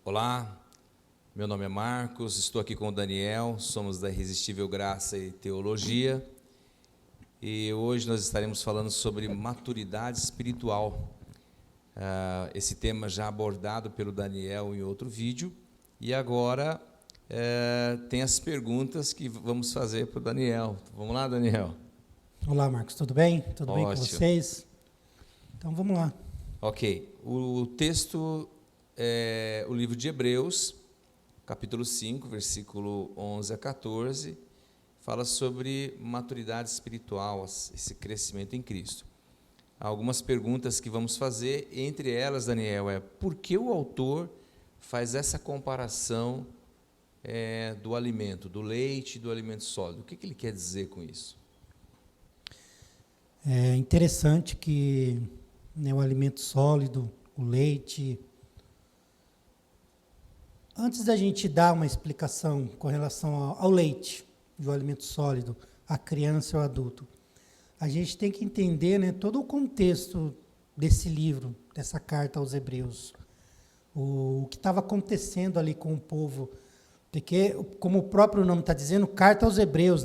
Olá, meu nome é Marcos, estou aqui com o Daniel, somos da Irresistível Graça e Teologia, e hoje nós estaremos falando sobre maturidade espiritual. Esse tema já abordado pelo Daniel em outro vídeo, e agora tem as perguntas que vamos fazer para o Daniel. Vamos lá, Daniel? Olá, Marcos, tudo bem? Tudo bem com Ótimo. vocês? Então vamos lá. Ok, o texto é o livro de Hebreus, capítulo 5, versículo 11 a 14, fala sobre maturidade espiritual, esse crescimento em Cristo. Há algumas perguntas que vamos fazer, entre elas, Daniel, por que o autor faz essa comparação do alimento, do leite e do alimento sólido? O que ele quer dizer com isso? É interessante que o alimento sólido, o leite... Antes da gente dar uma explicação com relação ao leite, do alimento sólido, a criança ou adulto, a gente tem que entender, todo o contexto desse livro, dessa carta aos Hebreus, o que estava acontecendo ali com o povo, porque, como o próprio nome está dizendo, carta aos Hebreus,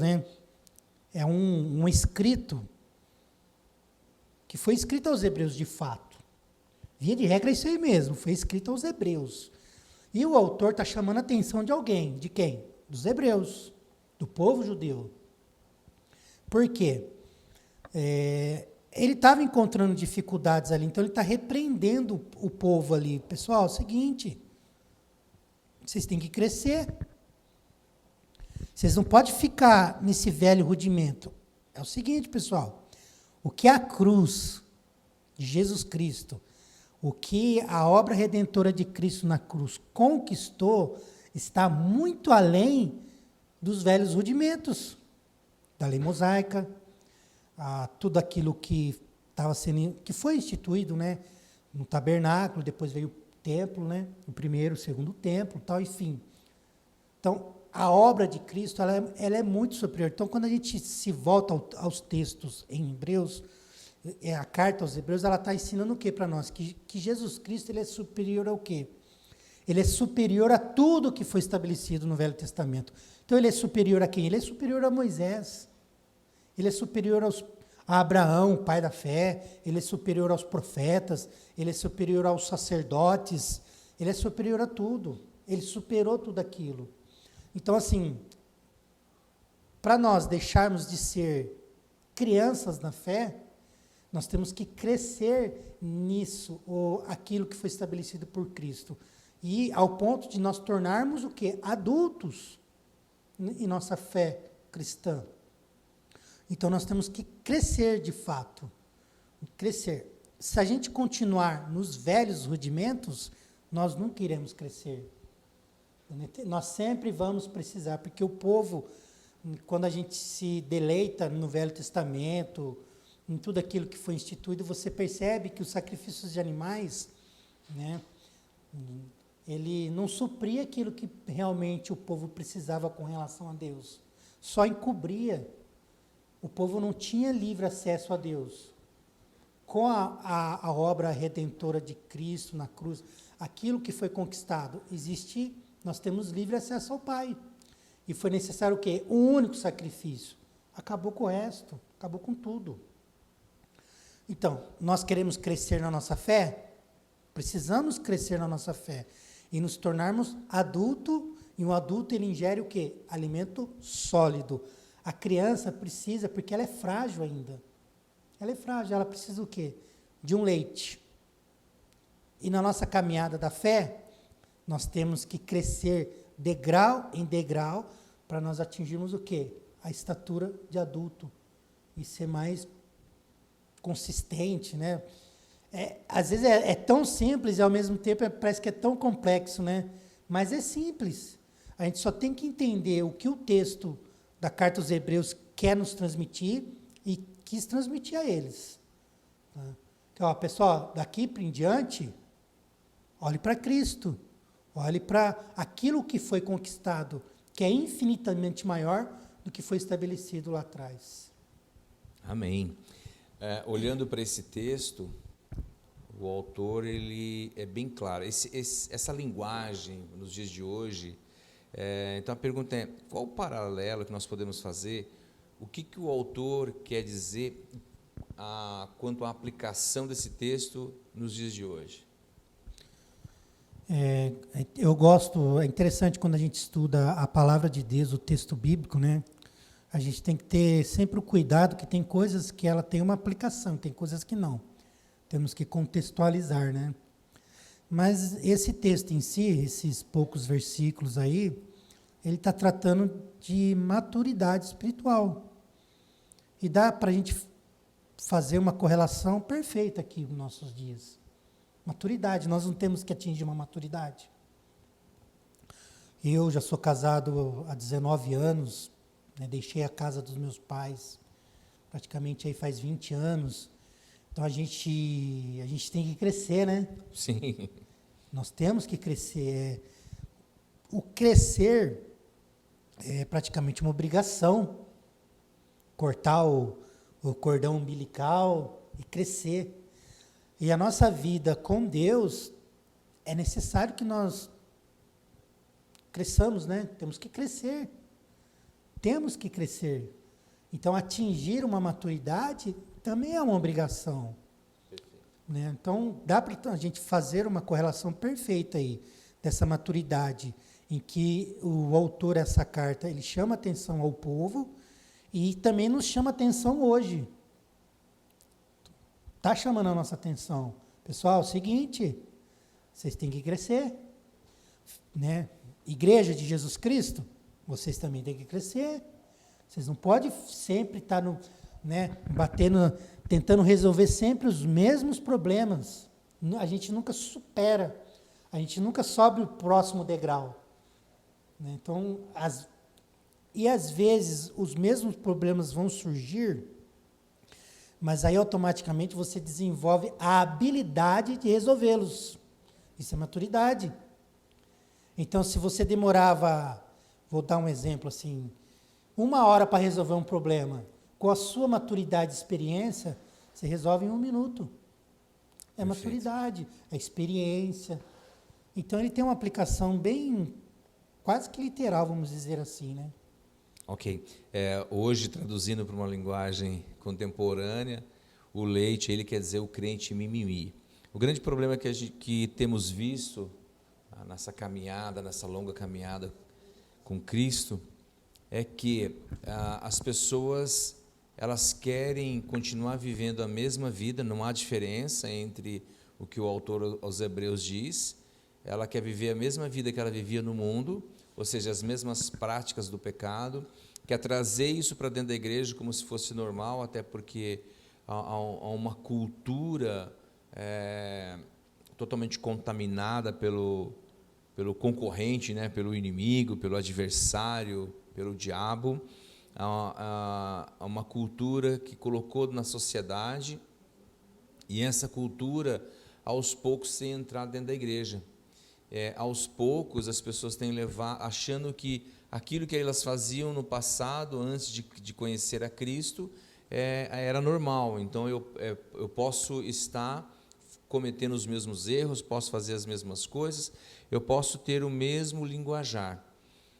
é um escrito que foi escrito aos Hebreus de fato. Via de regra é isso aí mesmo, foi escrito aos Hebreus. E o autor está chamando a atenção de alguém. De quem? Dos hebreus, do povo judeu. Por quê? Ele estava encontrando dificuldades ali, então ele está repreendendo o povo ali. Pessoal, é o seguinte, vocês têm que crescer. Vocês não podem ficar nesse velho rudimento. É o seguinte, pessoal, o que a cruz de Jesus Cristo, o que a obra redentora de Cristo na cruz conquistou, está muito além dos velhos rudimentos, da lei mosaica, tudo aquilo que foi instituído, no tabernáculo, depois veio o templo, o primeiro, o segundo templo, tal, enfim. Então, a obra de Cristo, ela é muito superior. Então, quando a gente se volta aos textos em Hebreus, a carta aos Hebreus, ela está ensinando o que para nós? Que Jesus Cristo ele é superior ao quê? Ele é superior a tudo que foi estabelecido no Velho Testamento. Então, ele é superior a quem? Ele é superior a Moisés. Ele é superior a Abraão, pai da fé. Ele é superior aos profetas. Ele é superior aos sacerdotes. Ele é superior a tudo. Ele superou tudo aquilo. Então, assim, para nós deixarmos de ser crianças na fé, nós temos que crescer nisso, ou aquilo que foi estabelecido por Cristo. E ao ponto de nós tornarmos o quê? Adultos em nossa fé cristã. Então nós temos que crescer de fato. Crescer. Se a gente continuar nos velhos rudimentos, nós nunca iremos crescer. Nós sempre vamos precisar, porque o povo, quando a gente se deleita no Velho Testamento, em tudo aquilo que foi instituído, você percebe que os sacrifícios de animais, ele não supria aquilo que realmente o povo precisava com relação a Deus. Só encobria. O povo não tinha livre acesso a Deus. Com a obra redentora de Cristo na cruz, aquilo que foi conquistado, nós temos livre acesso ao Pai. E foi necessário o quê? Um único sacrifício. Acabou com o resto, acabou com tudo. Então, nós queremos crescer na nossa fé? Precisamos crescer na nossa fé e nos tornarmos adulto, e um adulto ele ingere o quê? Alimento sólido. A criança precisa, porque ela é frágil ainda. Ela é frágil, ela precisa o quê? De um leite. E na nossa caminhada da fé, nós temos que crescer degrau em degrau para nós atingirmos o quê? A estatura de adulto e ser mais consistente, às vezes é tão simples e ao mesmo tempo parece que é tão complexo, mas é simples. A gente só tem que entender o que o texto da carta aos Hebreus quer nos transmitir e quis transmitir a eles. Então, pessoal, daqui para em diante, olhe para Cristo, olhe para aquilo que foi conquistado, que é infinitamente maior do que foi estabelecido lá atrás. Amém. Olhando para esse texto, O autor ele é bem claro. Essa linguagem nos dias de hoje. Então a pergunta é: qual o paralelo que nós podemos fazer? O que o autor quer dizer quanto à aplicação desse texto nos dias de hoje? Eu gosto, é interessante quando a gente estuda a palavra de Deus, o texto bíblico, né? A gente tem que ter sempre o cuidado que tem coisas que ela tem uma aplicação, tem coisas que não. Temos que contextualizar, né? Mas esse texto em si, esses poucos versículos aí, ele está tratando de maturidade espiritual. E dá para a gente fazer uma correlação perfeita aqui nos nossos dias. Maturidade, nós não temos que atingir uma maturidade. Eu já sou casado há 19 anos, né, deixei a casa dos meus pais, praticamente aí faz 20 anos. Então a gente tem que crescer, né? Sim. Nós temos que crescer. O crescer é praticamente uma obrigação. Cortar o cordão umbilical e crescer. E a nossa vida com Deus, é necessário que nós cresçamos, né? Temos que crescer. Temos que crescer. Então, atingir uma maturidade também é uma obrigação. Né? Então, dá para a gente fazer uma correlação perfeita aí, dessa maturidade, em que o autor dessa carta, ele chama atenção ao povo e também nos chama atenção hoje. Está chamando a nossa atenção. Pessoal, é o seguinte, vocês têm que crescer. Né? Igreja de Jesus Cristo, vocês também têm que crescer. Vocês não podem sempre estar batendo, tentando resolver sempre os mesmos problemas. A gente nunca supera. A gente nunca sobe o próximo degrau. Né? Então, às vezes, os mesmos problemas vão surgir, mas aí automaticamente você desenvolve a habilidade de resolvê-los. Isso é maturidade. Então, se você demorava, vou dar um exemplo assim, 1 hora para resolver um problema, com a sua maturidade e experiência, você resolve em 1 minuto. É Perfeito. Maturidade, é experiência. Então, ele tem uma aplicação bem, quase que literal, vamos dizer assim, né? Ok. Hoje, traduzindo para uma linguagem contemporânea, o leite, ele quer dizer o crente mimimi. O grande problema que temos visto nessa caminhada, nessa longa caminhada com Cristo, é que as pessoas, elas querem continuar vivendo a mesma vida, não há diferença entre o que o autor aos Hebreus diz. Ela quer viver a mesma vida que ela vivia no mundo, ou seja, as mesmas práticas do pecado, quer trazer isso para dentro da igreja como se fosse normal, até porque há uma cultura totalmente contaminada pelo concorrente, né, pelo inimigo, pelo adversário, pelo diabo. Há uma cultura que colocou na sociedade, e essa cultura, aos poucos, tem entrado dentro da igreja. Aos poucos, as pessoas têm levado, achando que aquilo que elas faziam no passado, antes de conhecer a Cristo, era normal. Então, eu posso estar cometendo os mesmos erros, posso fazer as mesmas coisas, eu posso ter o mesmo linguajar.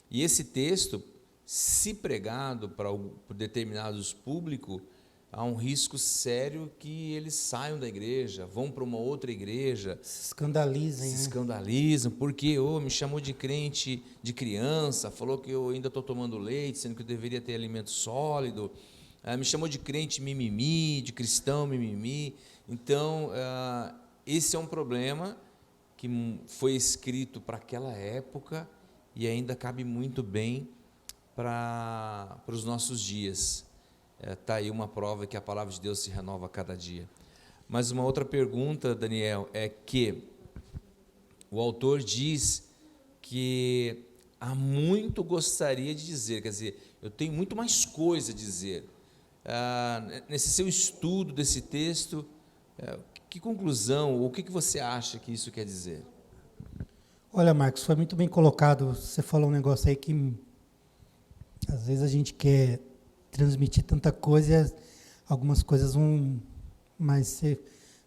E esse texto, se pregado para determinados públicos, há um risco sério que eles saiam da igreja, vão para uma outra igreja. Se escandalizem. Se escandalizam, porque me chamou de crente de criança, falou que eu ainda estou tomando leite, sendo que eu deveria ter alimento sólido, me chamou de crente mimimi, de cristão mimimi. Então, esse é um problema que foi escrito para aquela época e ainda cabe muito bem para os nossos dias. Está aí uma prova que a palavra de Deus se renova a cada dia. Mas uma outra pergunta, Daniel, é que o autor diz que há muito gostaria de dizer, quer dizer, eu tenho muito mais coisa a dizer. Nesse seu estudo desse texto, que conclusão, ou o que você acha que isso quer dizer? Olha, Marcos, foi muito bem colocado. Você falou um negócio aí que às vezes a gente quer transmitir tanta coisa e algumas coisas vão... Mas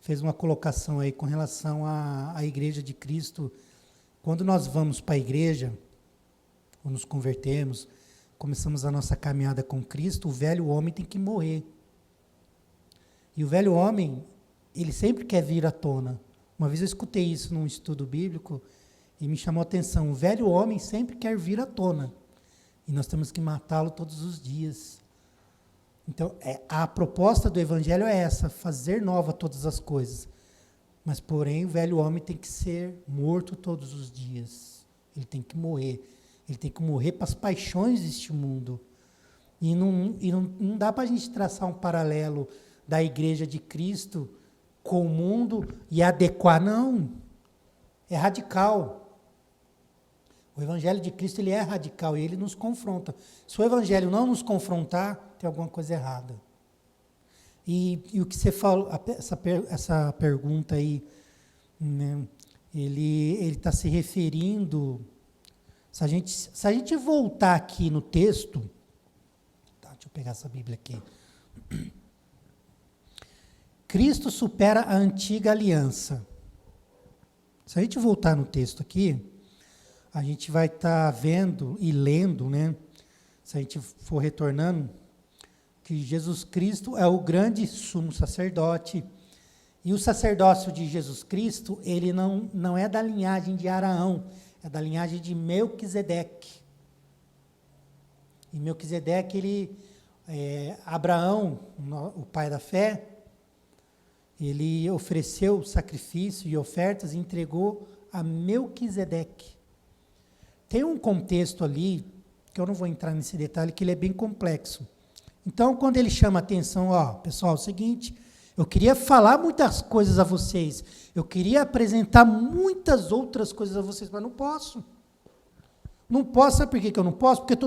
fez uma colocação aí com relação à Igreja de Cristo. Quando nós vamos para a igreja, ou nos convertemos, começamos a nossa caminhada com Cristo, o velho homem tem que morrer. E o velho homem, ele sempre quer vir à tona. Uma vez eu escutei isso num estudo bíblico e me chamou a atenção. O velho homem sempre quer vir à tona. E nós temos que matá-lo todos os dias. Então, a proposta do Evangelho é essa, fazer nova todas as coisas. Mas, porém, o velho homem tem que ser morto todos os dias. Ele tem que morrer. Ele tem que morrer para as paixões deste mundo. E não dá para a gente traçar um paralelo da Igreja de Cristo com o mundo e adequar, não. É radical. O Evangelho de Cristo ele é radical e ele nos confronta. Se o Evangelho não nos confrontar, tem alguma coisa errada. E o que você falou, essa pergunta aí, né, ele está se referindo. Se a gente voltar aqui no texto, tá, deixa eu pegar essa Bíblia aqui. Cristo supera a antiga aliança. Se a gente voltar no texto aqui, a gente vai estar vendo e lendo, né? Se a gente for retornando, que Jesus Cristo é o grande sumo sacerdote. E o sacerdócio de Jesus Cristo, ele não é da linhagem de Araão, é da linhagem de Melquisedeque. E Melquisedeque, Abraão, o pai da fé, ele ofereceu sacrifício e ofertas e entregou a Melquisedeque. Tem um contexto ali, que eu não vou entrar nesse detalhe, que ele é bem complexo. Então, quando ele chama a atenção, pessoal, é o seguinte, eu queria falar muitas coisas a vocês, eu queria apresentar muitas outras coisas a vocês, mas não posso. Não posso, sabe por que eu não posso? Porque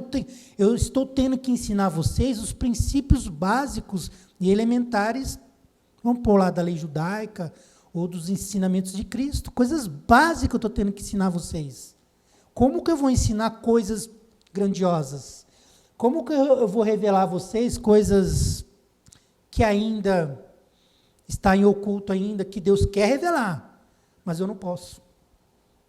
eu estou tendo que ensinar a vocês os princípios básicos e elementares, vamos pôr lá da lei judaica, ou dos ensinamentos de Cristo, coisas básicas eu estou tendo que ensinar a vocês. Como que eu vou ensinar coisas grandiosas? Como que eu vou revelar a vocês coisas que ainda está em oculto ainda, que Deus quer revelar, mas eu não posso.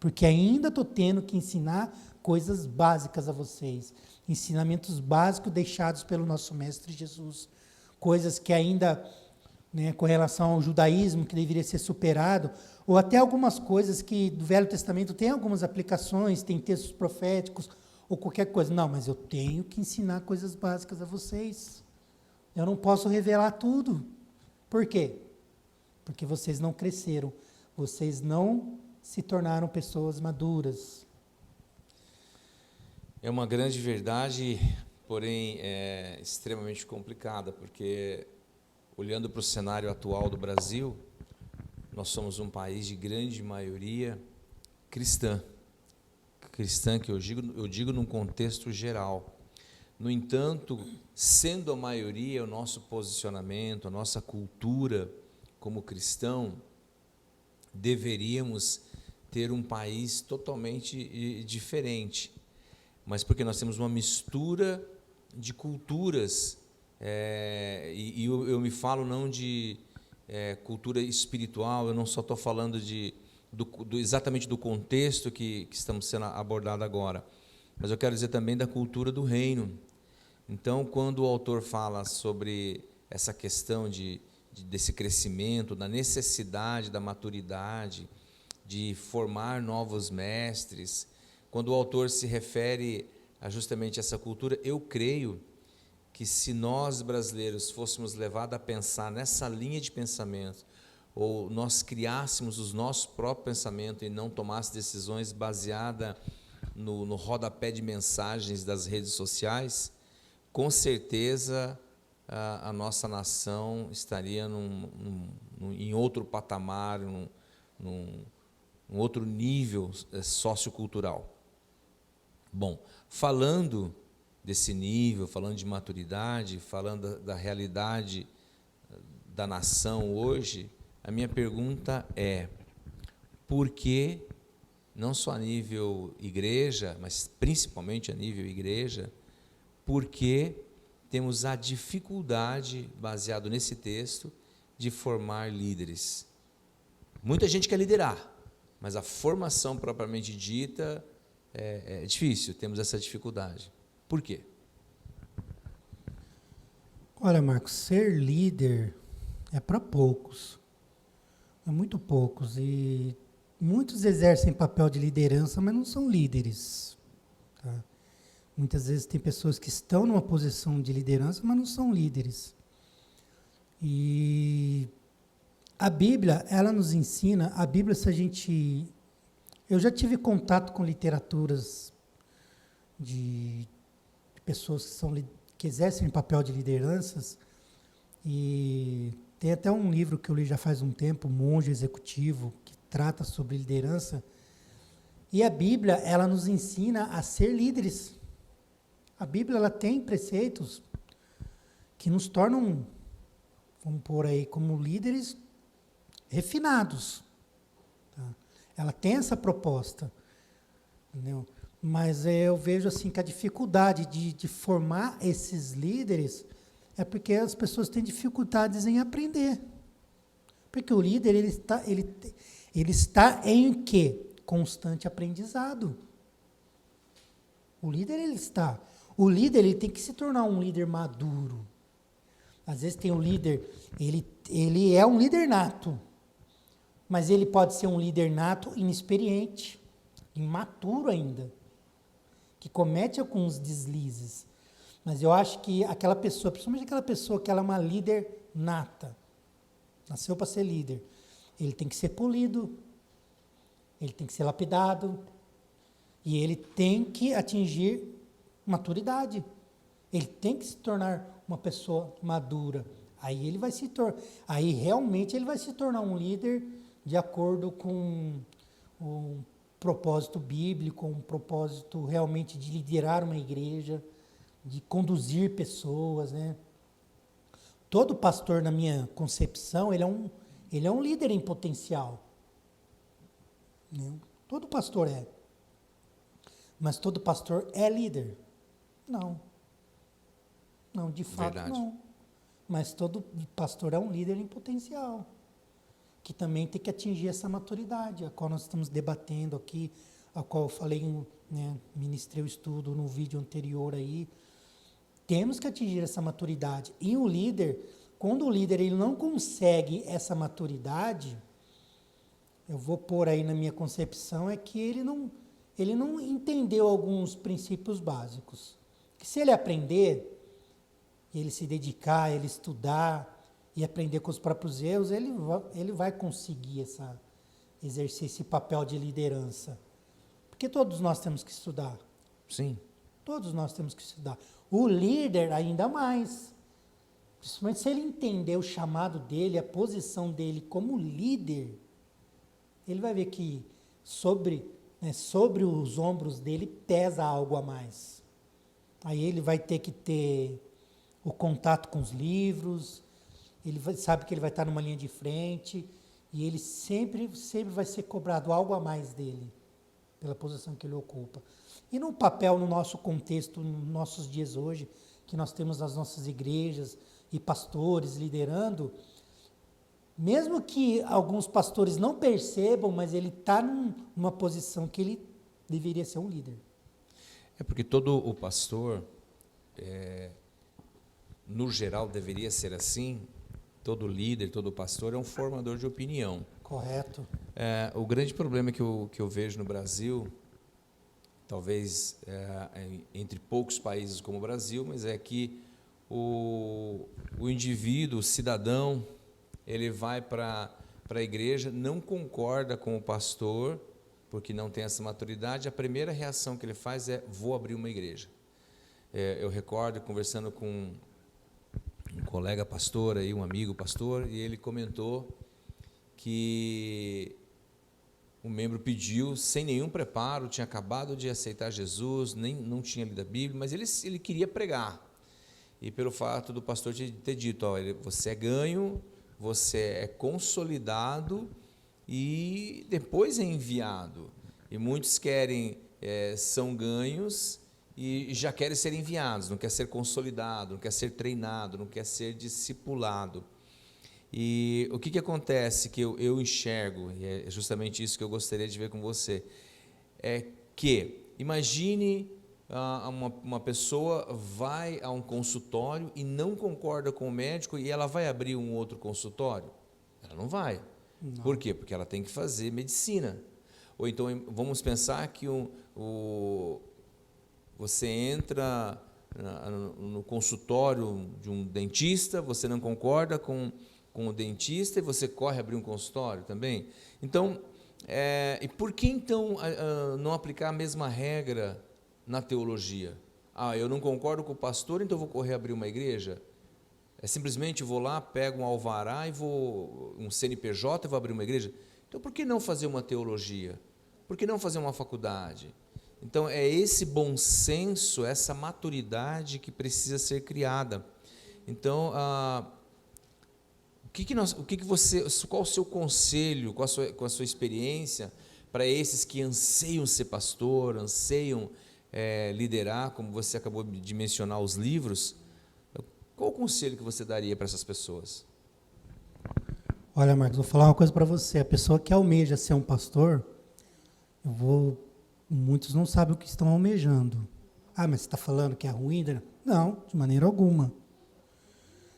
Porque ainda estou tendo que ensinar coisas básicas a vocês. Ensinamentos básicos deixados pelo nosso Mestre Jesus. Coisas que ainda, né, com relação ao judaísmo, que deveria ser superado, ou até algumas coisas que do Velho Testamento tem algumas aplicações, tem textos proféticos, ou qualquer coisa. Não, mas eu tenho que ensinar coisas básicas a vocês. Eu não posso revelar tudo. Por quê? Porque vocês não cresceram. Vocês não se tornaram pessoas maduras. É uma grande verdade, porém é extremamente complicada, porque olhando para o cenário atual do Brasil, nós somos um país de grande maioria cristã. Cristã que eu digo num contexto geral. No entanto, sendo a maioria, o nosso posicionamento, a nossa cultura como cristão, deveríamos ter um país totalmente diferente. Mas porque nós temos uma mistura de culturas, e eu me falo não de cultura espiritual, eu não só estou falando exatamente do contexto que estamos sendo abordado agora, mas eu quero dizer também da cultura do reino. Então, quando o autor fala sobre essa questão desse crescimento, da necessidade da maturidade, de formar novos mestres, quando o autor se refere a justamente essa cultura, eu creio que se nós brasileiros fôssemos levados a pensar nessa linha de pensamento, ou nós criássemos os nossos próprios pensamentos e não tomássemos decisões baseadas no rodapé de mensagens das redes sociais, com certeza a nossa nação estaria em outro patamar, num outro nível sociocultural. Bom, falando desse nível, falando de maturidade, falando da realidade da nação hoje, a minha pergunta é: por que, não só a nível igreja, mas principalmente a nível igreja, por que temos a dificuldade, baseado nesse texto, de formar líderes? Muita gente quer liderar, mas a formação propriamente dita é difícil, temos essa dificuldade. Por quê? Olha, Marcos, ser líder é para poucos, é muito poucos, e muitos exercem papel de liderança, mas não são líderes. Tá? Muitas vezes tem pessoas que estão numa posição de liderança, mas não são líderes. E a Bíblia, ela nos ensina, a Bíblia, se a gente... Eu já tive contato com literaturas de pessoas que exercem papel de lideranças, e tem até um livro que eu li já faz um tempo, Monge Executivo, que trata sobre liderança, e a Bíblia, ela nos ensina a ser líderes. A Bíblia, ela tem preceitos que nos tornam, vamos pôr aí, como líderes refinados. Tá? Ela tem essa proposta, entendeu? Mas eu vejo assim que a dificuldade de formar esses líderes é porque as pessoas têm dificuldades em aprender. Porque o líder, ele está em quê? Constante aprendizado. O líder, ele está. O líder, ele tem que se tornar um líder maduro. Às vezes tem um líder, ele é um líder nato, mas ele pode ser um líder nato inexperiente, imaturo ainda, que comete alguns deslizes. Mas eu acho que aquela pessoa, principalmente aquela pessoa que ela é uma líder nata, nasceu para ser líder, ele tem que ser polido, ele tem que ser lapidado, e ele tem que atingir maturidade. Ele tem que se tornar uma pessoa madura. Aí ele vai aí realmente ele vai se tornar um líder de acordo com um propósito bíblico, um propósito realmente de liderar uma igreja, de conduzir pessoas, né? Todo pastor, na minha concepção, ele é um líder em potencial. Né? Todo pastor é. Mas todo pastor é líder? Não. Não, de fato, verdade. Não. Mas todo pastor é um líder em potencial, que também tem que atingir essa maturidade, a qual nós estamos debatendo aqui, a qual eu falei, né, ministrei o estudo no vídeo anterior aí. Temos que atingir essa maturidade. E o líder, quando o líder ele não consegue essa maturidade, eu vou pôr aí na minha concepção, é que ele não entendeu alguns princípios básicos. Que se ele aprender, ele se dedicar, ele estudar e aprender com os próprios erros, ele vai conseguir exercer esse papel de liderança. Porque todos nós temos que estudar. Sim. Todos nós temos que estudar. O líder ainda mais. Principalmente se ele entender o chamado dele, a posição dele como líder, ele vai ver que sobre os ombros dele pesa algo a mais. Aí ele vai ter que ter o contato com os livros, sabe que ele vai estar numa linha de frente, e ele sempre vai ser cobrado algo a mais dele, pela posição que ele ocupa. E no papel, no nosso contexto, nos nossos dias hoje, que nós temos as nossas igrejas e pastores liderando, mesmo que alguns pastores não percebam, mas ele está numa posição que ele deveria ser um líder. É porque todo o pastor, no geral, deveria ser assim. Todo líder, todo pastor é um formador de opinião. Correto. O grande problema que eu vejo no Brasil, talvez entre poucos países como o Brasil, mas é que o indivíduo, o cidadão, ele vai para a igreja, não concorda com o pastor, porque não tem essa maturidade, a primeira reação que ele faz é: vou abrir uma igreja. Eu recordo conversando com um colega pastor, aí, um amigo pastor, e ele comentou que um membro pediu, sem nenhum preparo, tinha acabado de aceitar Jesus, não tinha lido a Bíblia, mas ele queria pregar. E pelo fato do pastor ter dito: você é ganho, você é consolidado e depois é enviado. E muitos são ganhos e já querem ser enviados, não quer ser consolidado, não quer ser treinado, não quer ser discipulado. E o que acontece que eu enxergo, e é justamente isso que eu gostaria de ver com você, é que, imagine uma pessoa vai a um consultório e não concorda com o médico e ela vai abrir um outro consultório? Ela não vai. Não. Por quê? Porque ela tem que fazer medicina. Ou então, vamos pensar que você entra no consultório de um dentista, você não concorda com o dentista e você corre abrir um consultório também. Então, e por que então não aplicar a mesma regra na teologia? Eu não concordo com o pastor, então vou correr abrir uma igreja? Simplesmente vou lá, pego um alvará e um CNPJ e vou abrir uma igreja? Então, por que não fazer uma teologia? Por que não fazer uma faculdade? Então, é esse bom senso, essa maturidade que precisa ser criada. Então, qual o seu conselho, com a sua experiência, para esses que anseiam ser pastor, anseiam liderar, como você acabou de mencionar os livros? Qual o conselho que você daria para essas pessoas? Olha, Marcos, vou falar uma coisa para você. A pessoa que almeja ser um pastor, muitos não sabem o que estão almejando. Mas você está falando que é ruim? Não, de maneira alguma.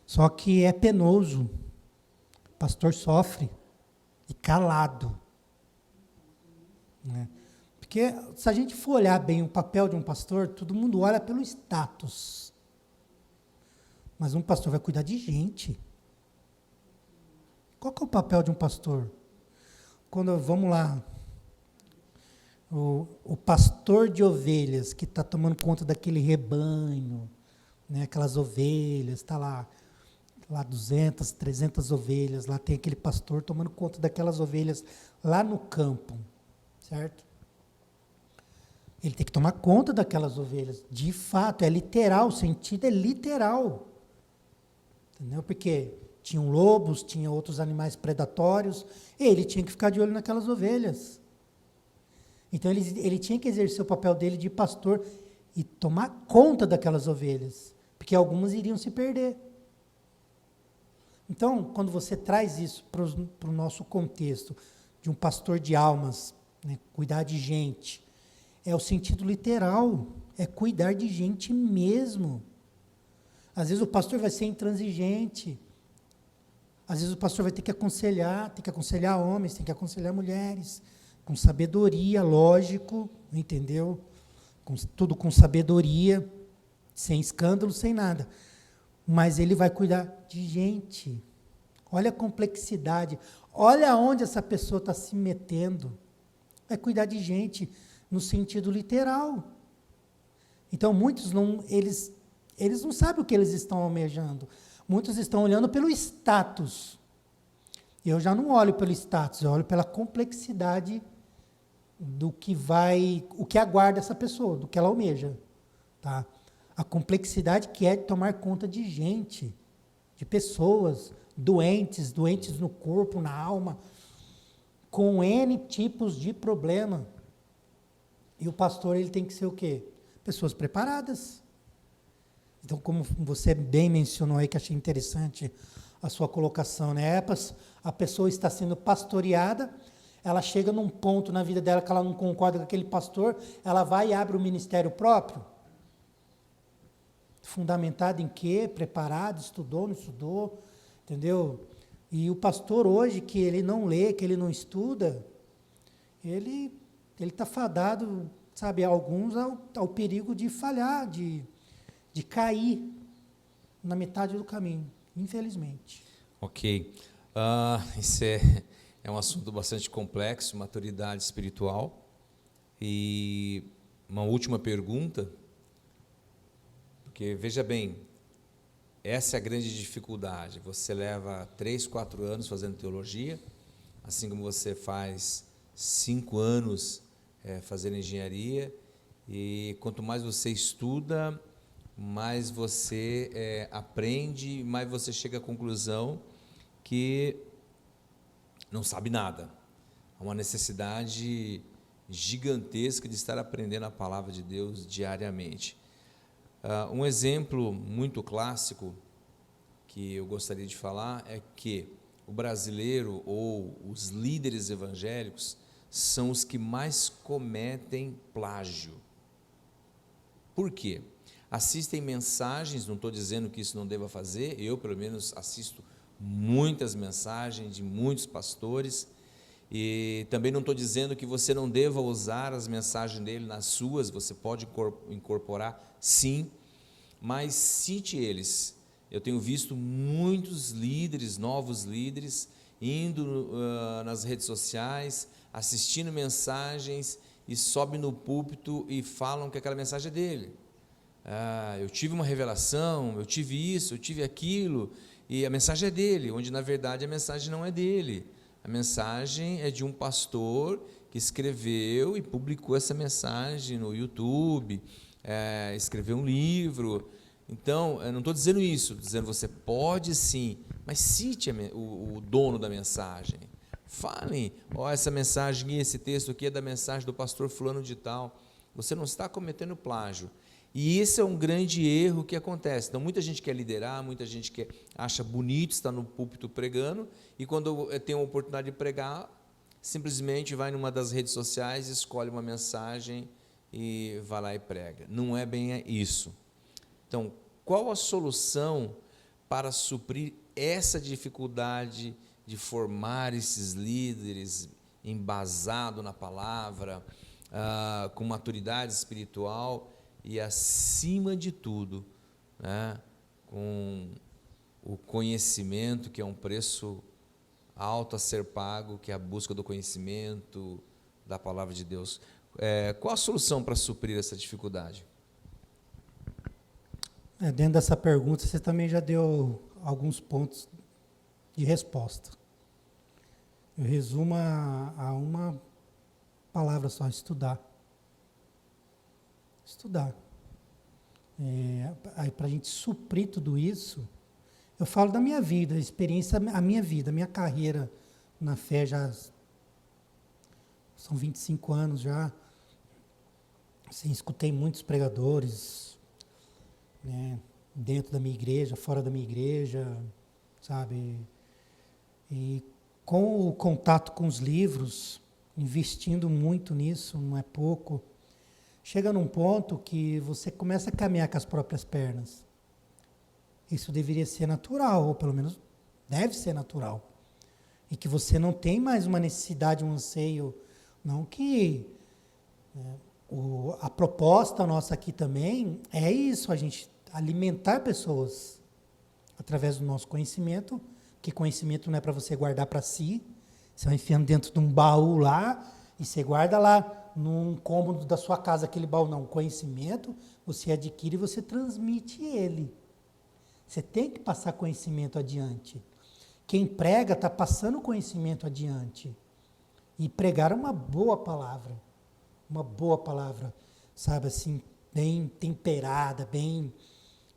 Só que é penoso. O pastor sofre e calado. Né? Porque se a gente for olhar bem o papel de um pastor, todo mundo olha pelo status. Mas um pastor vai cuidar de gente. Qual que é o papel de um pastor? Vamos lá, o pastor de ovelhas que está tomando conta daquele rebanho, né, aquelas ovelhas, está lá 200, 300 ovelhas, lá tem aquele pastor tomando conta daquelas ovelhas lá no campo, certo? Ele tem que tomar conta daquelas ovelhas, de fato, é literal, o sentido é literal, entendeu? Porque tinham lobos, tinha outros animais predatórios, ele tinha que ficar de olho naquelas ovelhas. Então, ele tinha que exercer o papel dele de pastor e tomar conta daquelas ovelhas, porque algumas iriam se perder. Então, quando você traz isso para o nosso contexto de um pastor de almas, né, cuidar de gente, é o sentido literal, é cuidar de gente mesmo. Às vezes o pastor vai ser intransigente, às vezes o pastor vai ter que aconselhar homens, tem que aconselhar mulheres, com sabedoria, lógico, entendeu? Tudo com sabedoria, sem escândalo, sem nada. Mas ele vai cuidar de gente. Olha a complexidade, olha onde essa pessoa está se metendo. É cuidar de gente no sentido literal. Então, muitos eles não sabem o que eles estão almejando. Muitos estão olhando pelo status. Eu já não olho pelo status, eu olho pela complexidade o que aguarda essa pessoa, do que ela almeja. Tá? A complexidade que é de tomar conta de gente, de pessoas doentes no corpo, na alma, com N tipos de problema. E o pastor, ele tem que ser o quê? Pessoas preparadas. Então, como você bem mencionou aí, que achei interessante a sua colocação, né? A pessoa está sendo pastoreada, ela chega num ponto na vida dela que ela não concorda com aquele pastor, ela vai e abre um ministério próprio. Fundamentado em quê? Preparado, estudou, não estudou, entendeu? E o pastor hoje, que ele não lê, que ele não estuda, ele está fadado, sabe, alguns ao perigo de falhar, de cair na metade do caminho, infelizmente. Ok. Isso é um assunto bastante complexo, maturidade espiritual. E uma última pergunta, porque, veja bem, essa é a grande dificuldade. Você leva 3, 4 anos fazendo teologia, assim como você faz 5 anos fazendo engenharia, e quanto mais você estuda, mais você aprende, mais você chega à conclusão que não sabe nada. Há uma necessidade gigantesca de estar aprendendo a palavra de Deus diariamente. Um exemplo muito clássico que eu gostaria de falar é que o brasileiro ou os líderes evangélicos são os que mais cometem plágio. Por quê? Assistem mensagens, não estou dizendo que isso não deva fazer, eu pelo menos assisto muitas mensagens de muitos pastores, e também não estou dizendo que você não deva usar as mensagens dele nas suas, você pode incorporar sim, mas cite eles. Eu tenho visto muitos líderes, novos líderes, indo nas redes sociais, assistindo mensagens e sobe no púlpito e falam que aquela mensagem é dele. Eu tive uma revelação, eu tive isso, eu tive aquilo, e a mensagem é dele, onde na verdade a mensagem não é dele. A mensagem é de um pastor que escreveu e publicou essa mensagem no YouTube, escreveu um livro. Então, eu não estou dizendo isso, estou dizendo você pode sim, mas cite o dono da mensagem. Falem, essa mensagem e esse texto aqui é da mensagem do pastor fulano de tal. Você não está cometendo plágio. E esse é um grande erro que acontece. Então, muita gente quer liderar, muita gente acha bonito estar no púlpito pregando, e quando tem a oportunidade de pregar, simplesmente vai numa das redes sociais, escolhe uma mensagem e vai lá e prega. Não é bem isso. Então, qual a solução para suprir essa dificuldade de formar esses líderes embasado na palavra, com maturidade espiritual e, acima de tudo, né, com o conhecimento, que é um preço alto a ser pago, que é a busca do conhecimento da palavra de Deus? Qual a solução para suprir essa dificuldade? Dentro dessa pergunta, você também já deu alguns pontos de resposta. Eu resumo a uma palavra só: estudar. Estudar. Aí, para a gente suprir tudo isso, eu falo da minha vida, a experiência, a minha vida, a minha carreira na fé já são 25 anos já. Assim, escutei muitos pregadores, né, dentro da minha igreja, fora da minha igreja, sabe? E com o contato com os livros, investindo muito nisso, não é pouco, chega num ponto que você começa a caminhar com as próprias pernas. Isso deveria ser natural, ou pelo menos deve ser natural. E que você não tem mais uma necessidade, um anseio, não que... a proposta nossa aqui também é isso, a gente alimentar pessoas através do nosso conhecimento, que conhecimento não é para você guardar para si, você vai enfiando dentro de um baú lá, e você guarda lá num cômodo da sua casa aquele baú, não. Conhecimento você adquire e você transmite ele. Você tem que passar conhecimento adiante. Quem prega está passando conhecimento adiante. E pregar é uma boa palavra, sabe assim, bem temperada,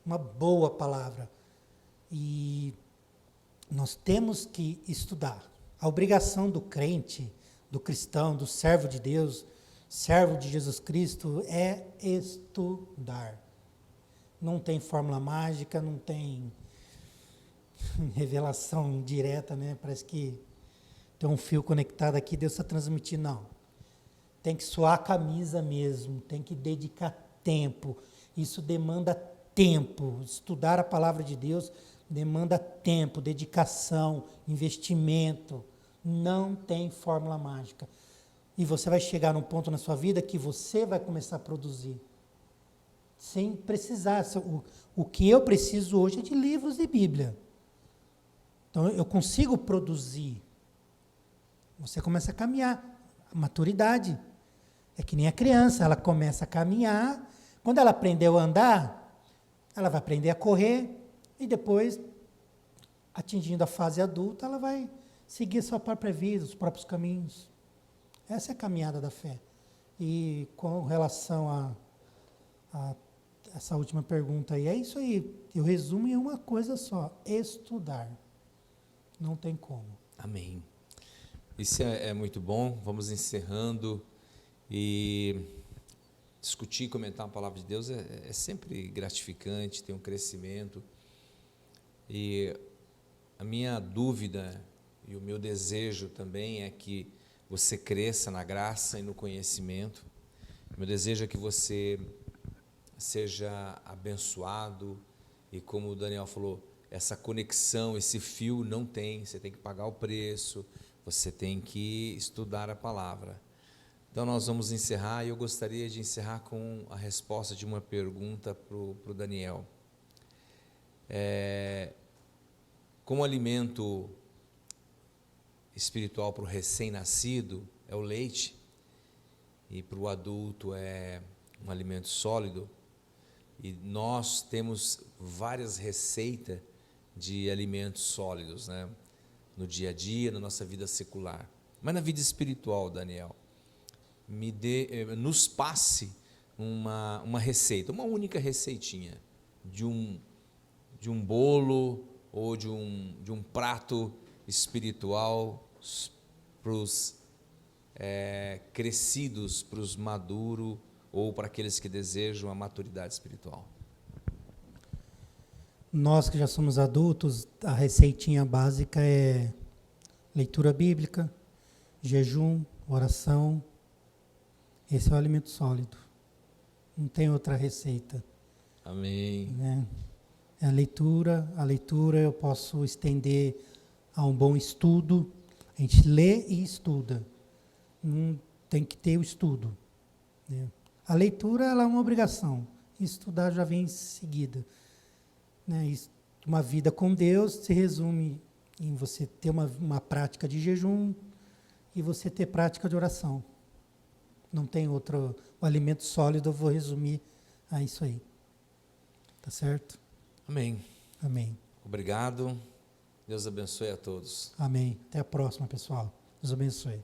uma boa palavra. E nós temos que estudar. A obrigação do crente, do cristão, do servo de Deus, servo de Jesus Cristo, é estudar. Não tem fórmula mágica, não tem revelação direta, né? Parece que tem um fio conectado aqui, Deus está transmitindo. Não. Tem que suar a camisa mesmo, tem que dedicar tempo. Isso demanda tempo. Estudar a palavra de Deus demanda tempo, dedicação, investimento. Não tem fórmula mágica. E você vai chegar num ponto na sua vida que você vai começar a produzir. Sem precisar. O que eu preciso hoje é de livros de Bíblia. Então eu consigo produzir. Você começa a caminhar. A maturidade. É que nem a criança, ela começa a caminhar. Quando ela aprendeu a andar, ela vai aprender a correr. E depois, atingindo a fase adulta, ela vai seguir a sua própria vida, os próprios caminhos. Essa é a caminhada da fé. E com relação a essa última pergunta aí, é isso aí. Eu resumo em uma coisa só: estudar. Não tem como. Amém. Isso é muito bom. Vamos encerrando. E discutir e comentar a palavra de Deus é sempre gratificante, tem um crescimento. E a minha dúvida e o meu desejo também é que você cresça na graça e no conhecimento. Meu desejo é que você seja abençoado e, como o Daniel falou, essa conexão, esse fio não tem, você tem que pagar o preço, você tem que estudar a palavra. Então nós vamos encerrar e eu gostaria de encerrar com a resposta de uma pergunta para o Daniel. Como alimento espiritual para o recém-nascido é o leite e para o adulto é um alimento sólido, e nós temos várias receitas de alimentos sólidos, né? No dia a dia, na nossa vida secular. Mas na vida espiritual, Daniel, nos passe uma receita, uma única receitinha de um bolo ou de um prato espiritual para os crescidos, para os maduros ou para aqueles que desejam a maturidade espiritual. Nós que já somos adultos, a receitinha básica é leitura bíblica, jejum, oração. Esse é o alimento sólido. Não tem outra receita. Amém. Né? A leitura eu posso estender a um bom estudo. A gente lê e estuda. Tem que ter o estudo. Né? A leitura ela é uma obrigação. Estudar já vem em seguida. Né? Uma vida com Deus se resume em você ter uma prática de jejum e você ter prática de oração. Não tem outro. O alimento sólido eu vou resumir a isso aí. Tá certo? Amém. Amém. Obrigado. Deus abençoe a todos. Amém. Até a próxima, pessoal. Deus abençoe.